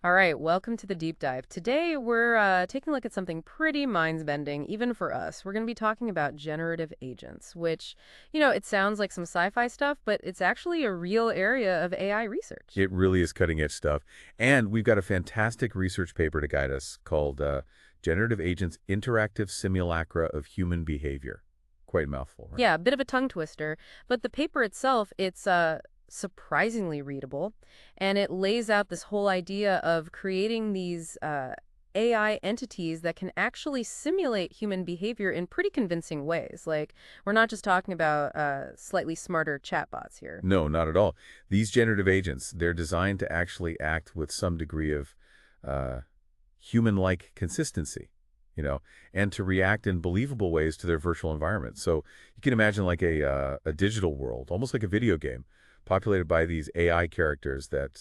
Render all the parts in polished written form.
All right, welcome to the deep dive. Today, we're taking a look at something pretty mind-bending, even for us. We're going to be talking about generative agents, which, it sounds like some sci-fi stuff, but it's actually a real area of AI research. It really is cutting-edge stuff. And we've got a fantastic research paper to guide us called Generative Agents Interactive Simulacra of Human Behavior. Quite a mouthful, right? Yeah, a bit of a tongue twister, but the paper itself, it's surprisingly readable, and it lays out this whole idea of creating these AI entities that can actually simulate human behavior in pretty convincing ways. Like, we're not just talking about slightly smarter chatbots here. No, not at all. These generative agents, they're designed to actually act with some degree of uh, human-like consistency, you know, and to react in believable ways to their virtual environment. So you can imagine like a digital world, almost like a video game, populated by these AI characters that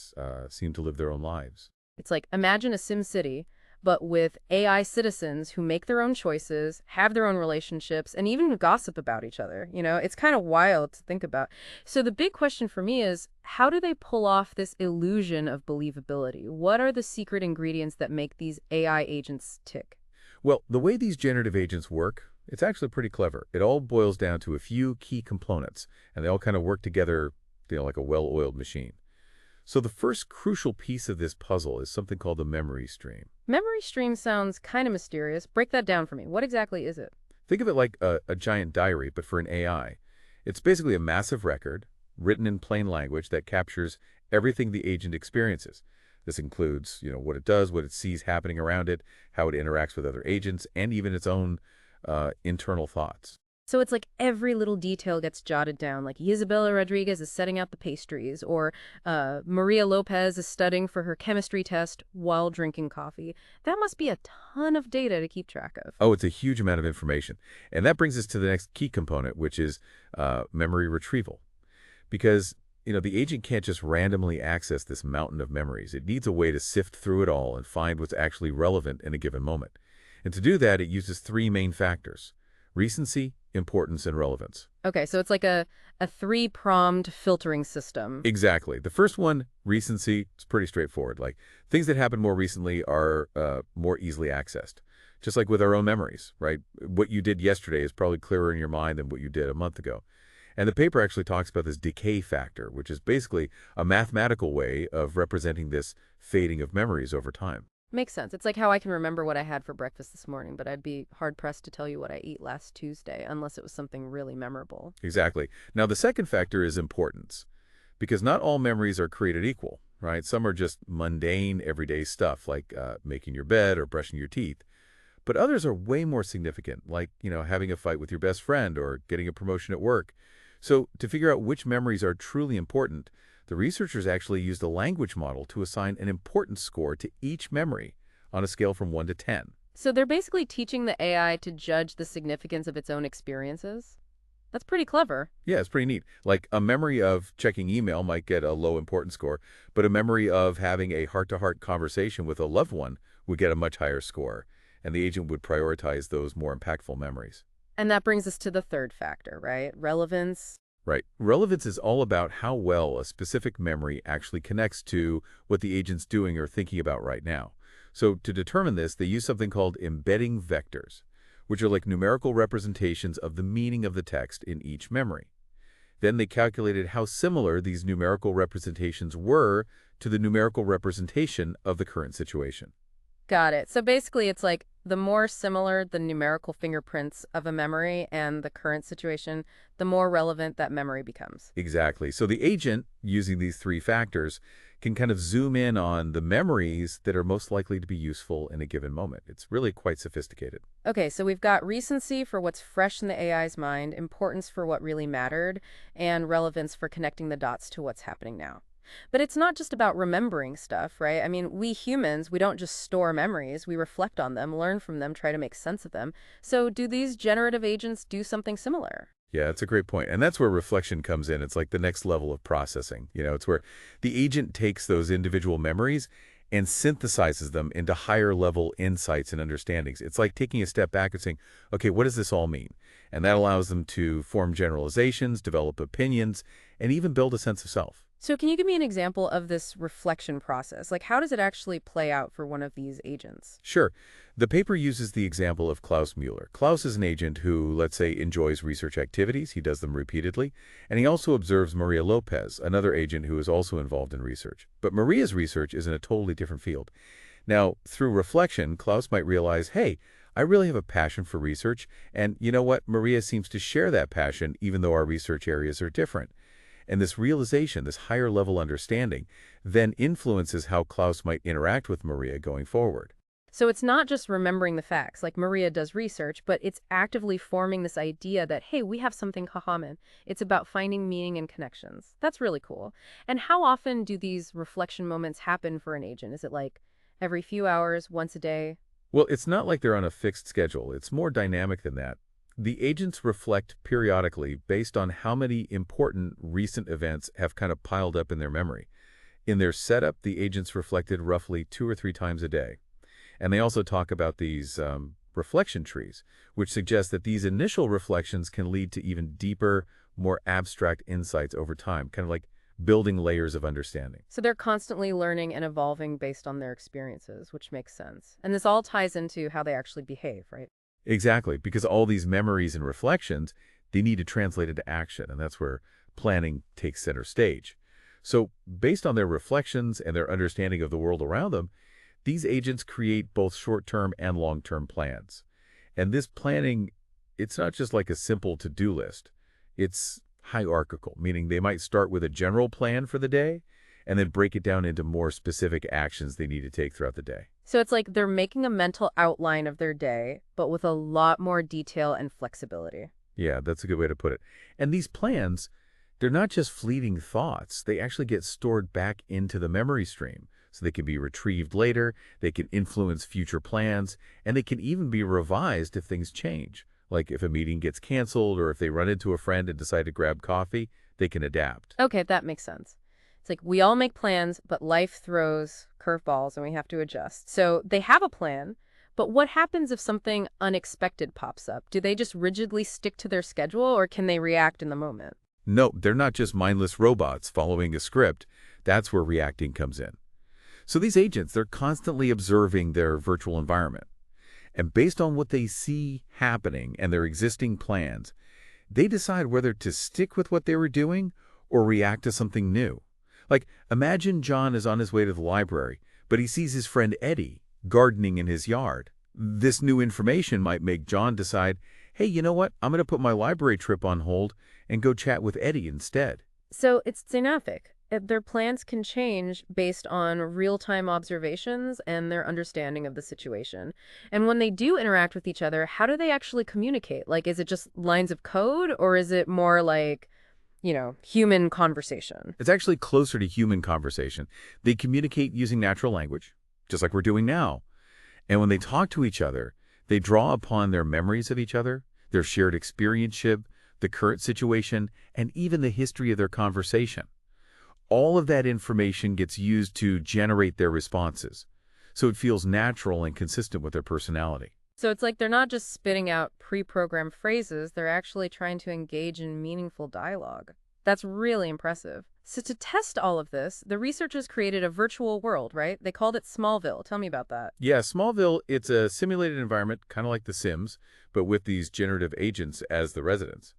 seem to live their own lives. It's like, imagine a Sim City, but with AI citizens who make their own choices, have their own relationships, and even gossip about each other. It's kind of wild to think about. So the big question for me is, how do they pull off this illusion of believability? What are the secret ingredients that make these AI agents tick? Well, the way these generative agents work, it's actually pretty clever. It all boils down to a few key components, and they all kind of work together, like a well-oiled machine. So the first crucial piece of this puzzle is something called the memory stream. Memory stream sounds kind of mysterious. Break that down for me. What exactly is it? Think of it like a giant diary, but for an AI. It's basically a massive record, written in plain language, that captures everything the agent experiences. This includes, what it does, what it sees happening around it, how it interacts with other agents, and even its own internal thoughts. So it's like every little detail gets jotted down, like Isabella Rodriguez is setting out the pastries, or Maria Lopez is studying for her chemistry test while drinking coffee. That must be a ton of data to keep track of. Oh, it's a huge amount of information. And that brings us to the next key component, which is memory retrieval. Because, the agent can't just randomly access this mountain of memories. It needs a way to sift through it all and find what's actually relevant in a given moment. And to do that, it uses three main factors: recency, importance, and relevance. Okay, so it's like a three-pronged filtering system. Exactly. The first one, recency, is pretty straightforward. Like, things that happened more recently are more easily accessed. Just like with our own memories, right? What you did yesterday is probably clearer in your mind than what you did a month ago. And the paper actually talks about this decay factor, which is basically a mathematical way of representing this fading of memories over time. Makes sense. It's like how I can remember what I had for breakfast this morning, but I'd be hard-pressed to tell you what I ate last Tuesday unless it was something really memorable. Exactly. Now, the second factor is importance, because not all memories are created equal, right? Some are just mundane, everyday stuff, like making your bed or brushing your teeth. But others are way more significant, like, having a fight with your best friend or getting a promotion at work. So to figure out which memories are truly important, the researchers actually used a language model to assign an importance score to each memory on a scale from 1 to 10. So they're basically teaching the AI to judge the significance of its own experiences? That's pretty clever. Yeah, it's pretty neat. Like a memory of checking email might get a low importance score, but a memory of having a heart-to-heart conversation with a loved one would get a much higher score, and the agent would prioritize those more impactful memories. And that brings us to the third factor, right? Relevance. Right. Relevance is all about how well a specific memory actually connects to what the agent's doing or thinking about right now. So to determine this, they use something called embedding vectors, which are like numerical representations of the meaning of the text in each memory. Then they calculated how similar these numerical representations were to the numerical representation of the current situation. Got it. So basically, it's like the more similar the numerical fingerprints of a memory and the current situation, the more relevant that memory becomes. Exactly. So the agent, using these three factors, can kind of zoom in on the memories that are most likely to be useful in a given moment. It's really quite sophisticated. Okay, so we've got recency for what's fresh in the AI's mind, importance for what really mattered, and relevance for connecting the dots to what's happening now. But it's not just about remembering stuff, right? I mean, we humans, we don't just store memories. We reflect on them, learn from them, try to make sense of them. So do these generative agents do something similar? Yeah, that's a great point. And that's where reflection comes in. It's like the next level of processing. It's where the agent takes those individual memories and synthesizes them into higher level insights and understandings. It's like taking a step back and saying, okay, what does this all mean? And that allows them to form generalizations, develop opinions, and even build a sense of self. So can you give me an example of this reflection process? Like, how does it actually play out for one of these agents? Sure. The paper uses the example of Klaus Mueller. Klaus is an agent who, let's say, enjoys research activities. He does them repeatedly. And he also observes Maria Lopez, another agent who is also involved in research. But Maria's research is in a totally different field. Now, through reflection, Klaus might realize, hey, I really have a passion for research, and you know what? Maria seems to share that passion, even though our research areas are different. And this realization, this higher level understanding, then influences how Klaus might interact with Maria going forward. So it's not just remembering the facts, like Maria does research, but it's actively forming this idea that, hey, we have something common. It's about finding meaning and connections. That's really cool. And how often do these reflection moments happen for an agent? Is it like every few hours, once a day? Well, it's not like they're on a fixed schedule. It's more dynamic than that. The agents reflect periodically based on how many important recent events have kind of piled up in their memory. In their setup, the agents reflected roughly 2 or 3 times a day. And they also talk about these reflection trees, which suggest that these initial reflections can lead to even deeper, more abstract insights over time, kind of like building layers of understanding. So they're constantly learning and evolving based on their experiences, which makes sense. And this all ties into how they actually behave, right? Exactly, because all these memories and reflections, they need to translate into action, and that's where planning takes center stage. So, based on their reflections and their understanding of the world around them, these agents create both short-term and long-term plans. And this planning, it's not just like a simple to-do list. It's hierarchical, meaning they might start with a general plan for the day and then break it down into more specific actions they need to take throughout the day. So it's like they're making a mental outline of their day, but with a lot more detail and flexibility. Yeah, that's a good way to put it. And these plans, they're not just fleeting thoughts. They actually get stored back into the memory stream. So they can be retrieved later, they can influence future plans, and they can even be revised if things change. Like if a meeting gets canceled or if they run into a friend and decide to grab coffee, they can adapt. Okay, that makes sense. It's like we all make plans, but life throws curveballs and we have to adjust. So they have a plan, but what happens if something unexpected pops up? Do they just rigidly stick to their schedule or can they react in the moment? No, they're not just mindless robots following a script. That's where reacting comes in. So these agents, they're constantly observing their virtual environment. And based on what they see happening and their existing plans, they decide whether to stick with what they were doing or react to something new. Like, imagine John is on his way to the library, but he sees his friend Eddie gardening in his yard. This new information might make John decide, hey, you know what? I'm going to put my library trip on hold and go chat with Eddie instead. So it's dynamic. Their plans can change based on real-time observations and their understanding of the situation. And when they do interact with each other, how do they actually communicate? Like, is it just lines of code or is it more like, human conversation? It's actually closer to human conversation. They communicate using natural language, just like we're doing now. And when they talk to each other, they draw upon their memories of each other, their shared experience, the current situation, and even the history of their conversation. All of that information gets used to generate their responses, so it feels natural and consistent with their personality. So it's like they're not just spitting out pre-programmed phrases, they're actually trying to engage in meaningful dialogue. That's really impressive. So to test all of this, the researchers created a virtual world, right? They called it Smallville. Tell me about that. Yeah, Smallville, it's a simulated environment, kind of like The Sims, but with these generative agents as the residents.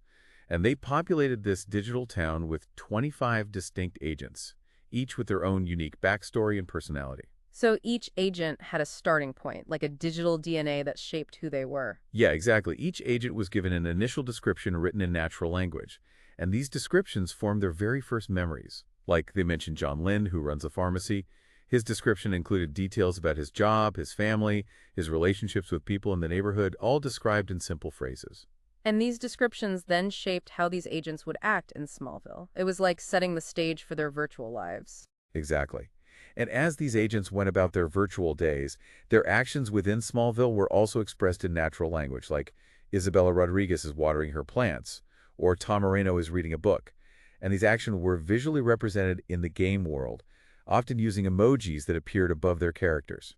And they populated this digital town with 25 distinct agents, each with their own unique backstory and personality. So each agent had a starting point, like a digital DNA that shaped who they were. Yeah, exactly. Each agent was given an initial description written in natural language, and these descriptions formed their very first memories. Like they mentioned John Lynn, who runs a pharmacy. His description included details about his job, his family, his relationships with people in the neighborhood, all described in simple phrases. And these descriptions then shaped how these agents would act in Smallville. It was like setting the stage for their virtual lives. Exactly. And as these agents went about their virtual days, their actions within Smallville were also expressed in natural language, like Isabella Rodriguez is watering her plants, or Tom Moreno is reading a book. And these actions were visually represented in the game world, often using emojis that appeared above their characters.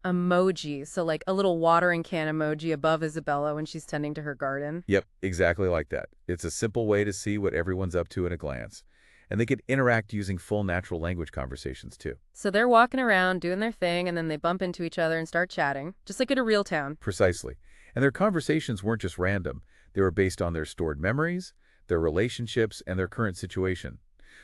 Emojis, so like a little watering can emoji above Isabella when she's tending to her garden. Yep, exactly like that. It's a simple way to see what everyone's up to at a glance. And they could interact using full natural language conversations, too. So they're walking around doing their thing, and then they bump into each other and start chatting, just like in a real town. Precisely. And their conversations weren't just random. They were based on their stored memories, their relationships, and their current situation.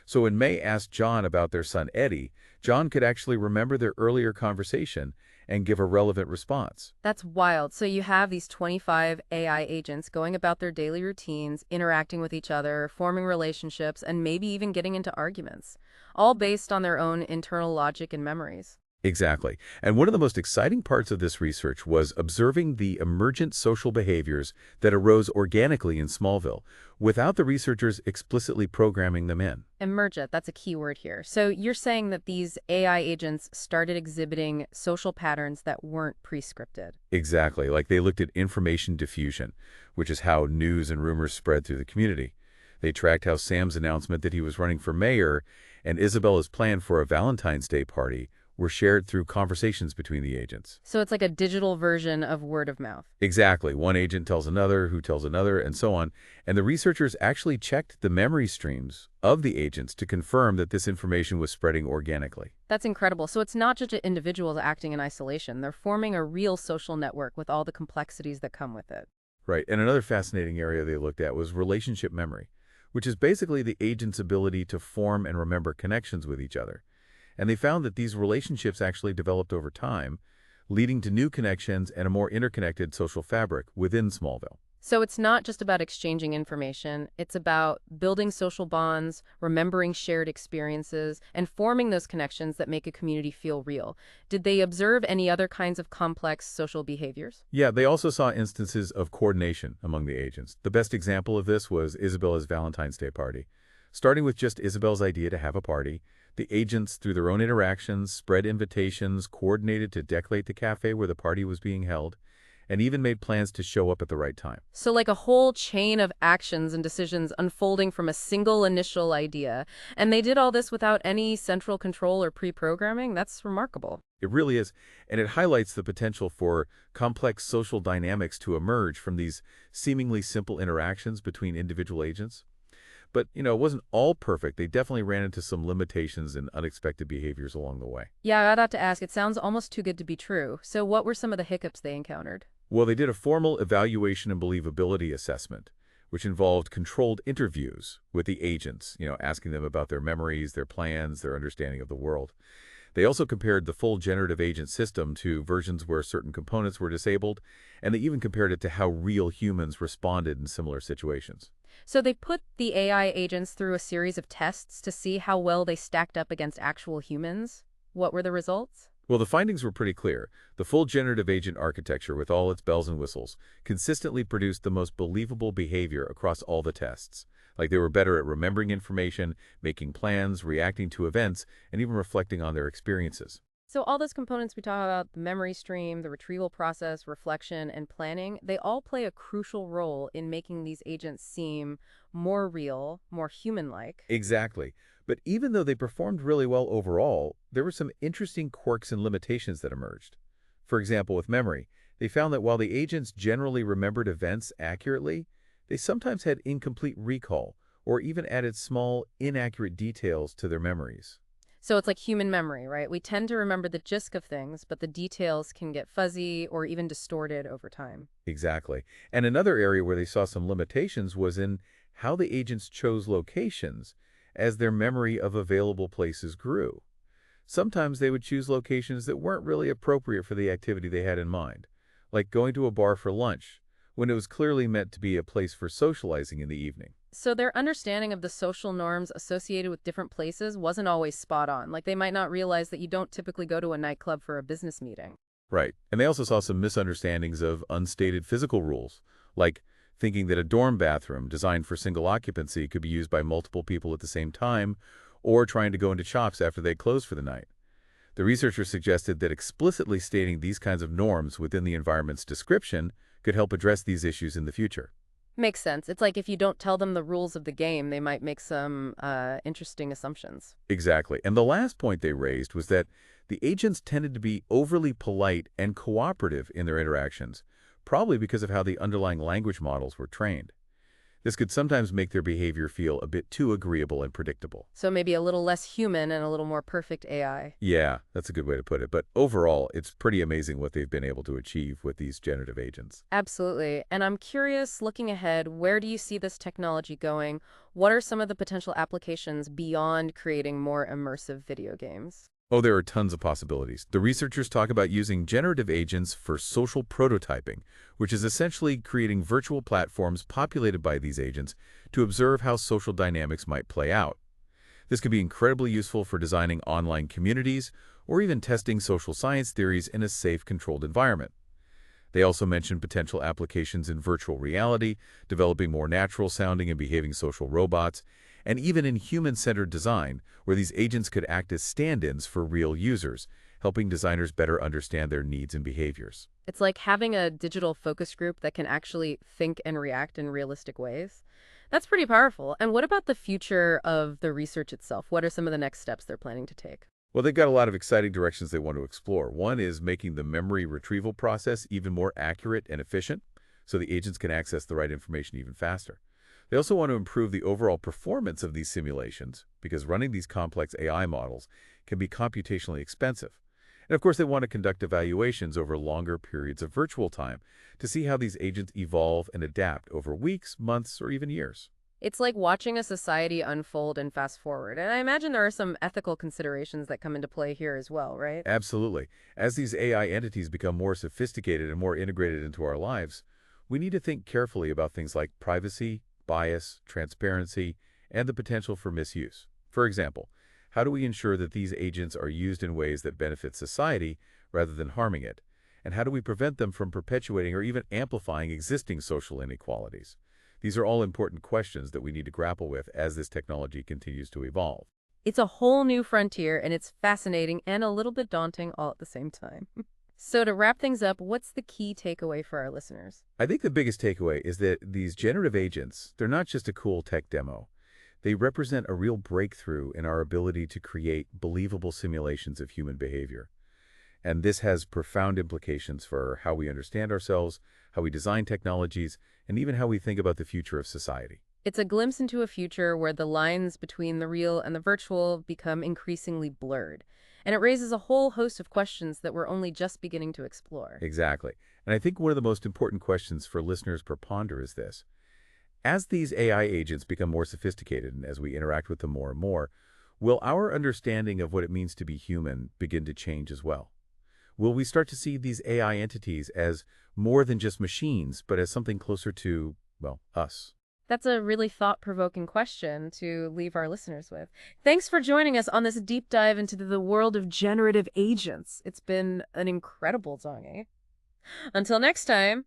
So when May asked John about their son Eddie, John could actually remember their earlier conversation and give a relevant response. That's wild. So you have these 25 AI agents going about their daily routines, interacting with each other, forming relationships, and maybe even getting into arguments, all based on their own internal logic and memories. Exactly. And one of the most exciting parts of this research was observing the emergent social behaviors that arose organically in Smallville without the researchers explicitly programming them in. Emergent, that's a key word here. So you're saying that these AI agents started exhibiting social patterns that weren't pre-scripted. Exactly. Like they looked at information diffusion, which is how news and rumors spread through the community. They tracked how Sam's announcement that he was running for mayor and Isabella's plan for a Valentine's Day party were shared through conversations between the agents. So it's like a digital version of word of mouth. Exactly. One agent tells another, who tells another, and so on. And the researchers actually checked the memory streams of the agents to confirm that this information was spreading organically. That's incredible. So it's not just individuals acting in isolation. They're forming a real social network with all the complexities that come with it. Right. And another fascinating area they looked at was relationship memory, which is basically the agent's ability to form and remember connections with each other. And they found that these relationships actually developed over time, leading to new connections and a more interconnected social fabric within Smallville. So it's not just about exchanging information. It's about building social bonds, remembering shared experiences, and forming those connections that make a community feel real. Did they observe any other kinds of complex social behaviors? Yeah, they also saw instances of coordination among the agents. The best example of this was Isabella's Valentine's Day party. Starting with just Isabel's idea to have a party, the agents, through their own interactions, spread invitations, coordinated to decorate the cafe where the party was being held, and even made plans to show up at the right time. So like a whole chain of actions and decisions unfolding from a single initial idea. And they did all this without any central control or pre-programming? That's remarkable. It really is, and it highlights the potential for complex social dynamics to emerge from these seemingly simple interactions between individual agents. But, it wasn't all perfect. They definitely ran into some limitations and unexpected behaviors along the way. Yeah, I'd have to ask. It sounds almost too good to be true. So what were some of the hiccups they encountered? Well, they did a formal evaluation and believability assessment, which involved controlled interviews with the agents, asking them about their memories, their plans, their understanding of the world. They also compared the full generative agent system to versions where certain components were disabled, and they even compared it to how real humans responded in similar situations. So they put the AI agents through a series of tests to see how well they stacked up against actual humans. What were the results? Well, the findings were pretty clear. The full generative agent architecture, with all its bells and whistles, consistently produced the most believable behavior across all the tests. Like they were better at remembering information, making plans, reacting to events, and even reflecting on their experiences. So all those components we talk about, the memory stream, the retrieval process, reflection, and planning, they all play a crucial role in making these agents seem more real, more human-like. Exactly. But even though they performed really well overall, there were some interesting quirks and limitations that emerged. For example, with memory, they found that while the agents generally remembered events accurately, they sometimes had incomplete recall or even added small, inaccurate details to their memories. So it's like human memory, right? We tend to remember the gist of things, but the details can get fuzzy or even distorted over time. Exactly. And another area where they saw some limitations was in how the agents chose locations as their memory of available places grew. Sometimes they would choose locations that weren't really appropriate for the activity they had in mind, like going to a bar for lunch, when it was clearly meant to be a place for socializing in the evening. So their understanding of the social norms associated with different places wasn't always spot on. Like they might not realize that you don't typically go to a nightclub for a business meeting. Right. And they also saw some misunderstandings of unstated physical rules, like thinking that a dorm bathroom designed for single occupancy could be used by multiple people at the same time, or trying to go into shops after they closed for the night. The researchers suggested that explicitly stating these kinds of norms within the environment's description could help address these issues in the future. Makes sense. It's like if you don't tell them the rules of the game, they might make some interesting assumptions. Exactly. And the last point they raised was that the agents tended to be overly polite and cooperative in their interactions, probably because of how the underlying language models were trained. This could sometimes make their behavior feel a bit too agreeable and predictable. So maybe a little less human and a little more perfect AI. Yeah, that's a good way to put it. But overall, it's pretty amazing what they've been able to achieve with these generative agents. Absolutely. And I'm curious, looking ahead, where do you see this technology going? What are some of the potential applications beyond creating more immersive video games? Oh, there are tons of possibilities. The researchers talk about using generative agents for social prototyping, which is essentially creating virtual platforms populated by these agents to observe how social dynamics might play out. This could be incredibly useful for designing online communities or even testing social science theories in a safe, controlled environment. They also mentioned potential applications in virtual reality, developing more natural-sounding and behaving social robots, and even in human-centered design, where these agents could act as stand-ins for real users, helping designers better understand their needs and behaviors. It's like having a digital focus group that can actually think and react in realistic ways. That's pretty powerful. And what about the future of the research itself? What are some of the next steps they're planning to take? Well, they've got a lot of exciting directions they want to explore. One is making the memory retrieval process even more accurate and efficient, so the agents can access the right information even faster. They also want to improve the overall performance of these simulations, because running these complex AI models can be computationally expensive. And of course, they want to conduct evaluations over longer periods of virtual time to see how these agents evolve and adapt over weeks, months, or even years. It's like watching a society unfold and fast forward. And I imagine there are some ethical considerations that come into play here as well, right? Absolutely. As these AI entities become more sophisticated and more integrated into our lives, we need to think carefully about things like privacy, bias, transparency, and the potential for misuse. For example, how do we ensure that these agents are used in ways that benefit society rather than harming it? And how do we prevent them from perpetuating or even amplifying existing social inequalities? These are all important questions that we need to grapple with as this technology continues to evolve. It's a whole new frontier, and it's fascinating and a little bit daunting all at the same time. So to wrap things up, what's the key takeaway for our listeners? I think the biggest takeaway is that these generative agents, they're not just a cool tech demo. They represent a real breakthrough in our ability to create believable simulations of human behavior. And this has profound implications for how we understand ourselves, how we design technologies, and even how we think about the future of society. It's a glimpse into a future where the lines between the real and the virtual become increasingly blurred. And it raises a whole host of questions that we're only just beginning to explore. Exactly. And I think one of the most important questions for listeners to ponder is this. As these AI agents become more sophisticated and as we interact with them more and more, will our understanding of what it means to be human begin to change as well? Will we start to see these AI entities as more than just machines, but as something closer to, well, us? That's a really thought-provoking question to leave our listeners with. Thanks for joining us on this deep dive into the world of generative agents. It's been an incredible, Zongi. Until next time.